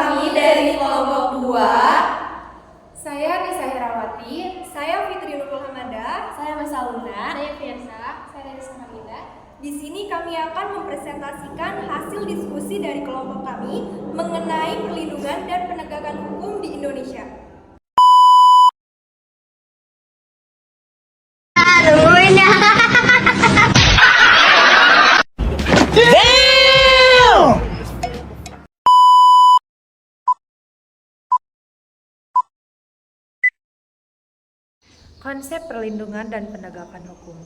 kami dari kelompok 2. Saya Nisa Herawati. Saya Fitri Nurul Hamada. Saya Masaluna. Saya Fiansa. Saya Risa Hamida. Di sini kami akan mempresentasikan hasil diskusi dari kelompok kami mengenai perlindungan dan penegakan hukum di Indonesia. Konsep perlindungan dan penegakan hukum.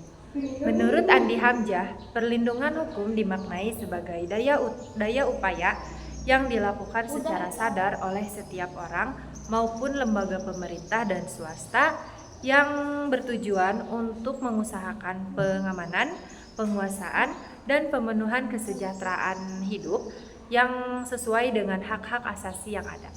Menurut Andi Hamzah, perlindungan hukum dimaknai sebagai daya upaya yang dilakukan secara sadar oleh setiap orang maupun lembaga pemerintah dan swasta yang bertujuan untuk mengusahakan pengamanan, penguasaan, dan pemenuhan kesejahteraan hidup yang sesuai dengan hak-hak asasi yang ada.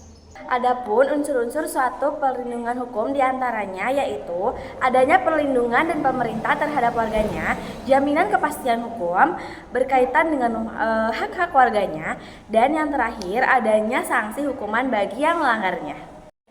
Adapun unsur-unsur suatu perlindungan hukum diantaranya yaitu adanya perlindungan dan pemerintah terhadap warganya, jaminan kepastian hukum berkaitan dengan hak-hak warganya, dan yang terakhir adanya sanksi hukuman bagi yang melanggarnya.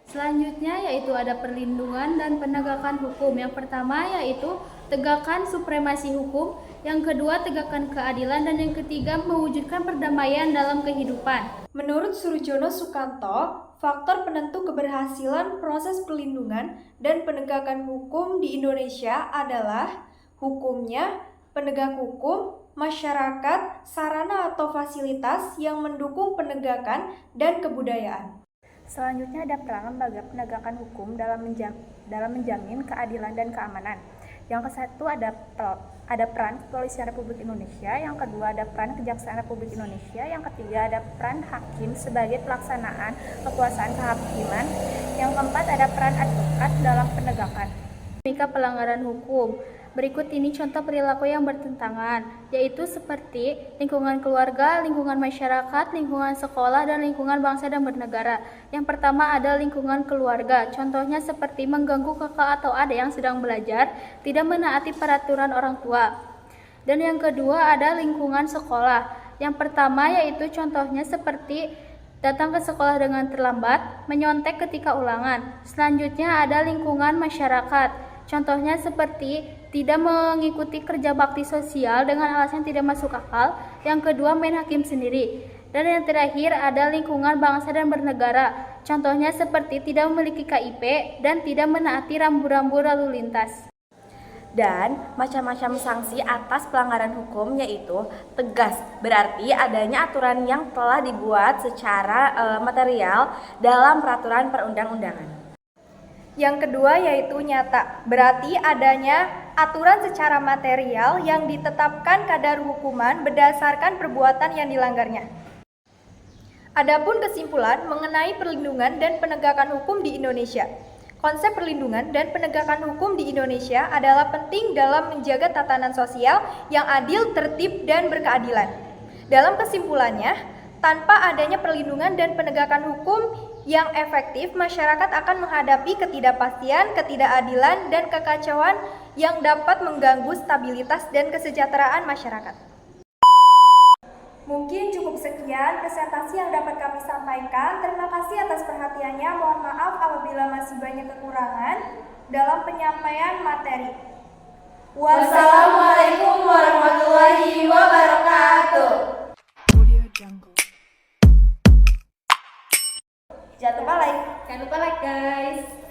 Selanjutnya yaitu ada perlindungan dan penegakan hukum. Yang pertama yaitu tegakkan supremasi hukum, yang kedua tegakkan keadilan, dan yang ketiga mewujudkan perdamaian dalam kehidupan. Menurut Surjono Sukanto, faktor penentu keberhasilan proses perlindungan dan penegakan hukum di Indonesia adalah hukumnya, penegak hukum, masyarakat, sarana atau fasilitas yang mendukung penegakan dan kebudayaan. Selanjutnya ada peran lembaga penegakan hukum dalam menjamin keadilan dan keamanan. Yang kesatu ada peran Kepolisian Republik Indonesia, yang kedua ada peran Kejaksaan Republik Indonesia, yang ketiga ada peran hakim sebagai pelaksanaan kekuasaan kehakiman, yang keempat ada peran advokat dalam penegakan. Dinamika pelanggaran hukum. Berikut ini contoh perilaku yang bertentangan, yaitu seperti lingkungan keluarga, lingkungan masyarakat, lingkungan sekolah, dan lingkungan bangsa dan bernegara. Yang pertama ada lingkungan keluarga, contohnya seperti mengganggu kakak atau adik yang sedang belajar, tidak menaati peraturan orang tua. Dan yang kedua ada lingkungan sekolah. Yang pertama yaitu contohnya seperti datang ke sekolah dengan terlambat, menyontek ketika ulangan. Selanjutnya ada lingkungan masyarakat. Contohnya seperti tidak mengikuti kerja bakti sosial dengan alasan tidak masuk akal. Yang kedua main hakim sendiri. Dan yang terakhir ada lingkungan bangsa dan bernegara. Contohnya seperti tidak memiliki KIP dan tidak menaati rambu-rambu lalu lintas. Dan macam-macam sanksi atas pelanggaran hukum yaitu tegas, berarti adanya aturan yang telah dibuat secara material dalam peraturan perundang-undangan. Yang kedua yaitu nyata, berarti adanya aturan secara material yang ditetapkan kadar hukuman berdasarkan perbuatan yang dilanggarnya. Adapun kesimpulan mengenai perlindungan dan penegakan hukum di Indonesia. Konsep perlindungan dan penegakan hukum di Indonesia adalah penting dalam menjaga tatanan sosial yang adil, tertib, dan berkeadilan. Dalam kesimpulannya, tanpa adanya perlindungan dan penegakan hukum yang efektif, masyarakat akan menghadapi ketidakpastian, ketidakadilan, dan kekacauan yang dapat mengganggu stabilitas dan kesejahteraan masyarakat. Mungkin cukup sekian presentasi yang dapat kami sampaikan. Terima kasih atas perhatiannya. Mohon maaf apabila masih banyak kekurangan dalam penyampaian materi. Wassalamualaikum warahmatullahi wabarakatuh. Jangan lupa like. Jangan lupa like guys.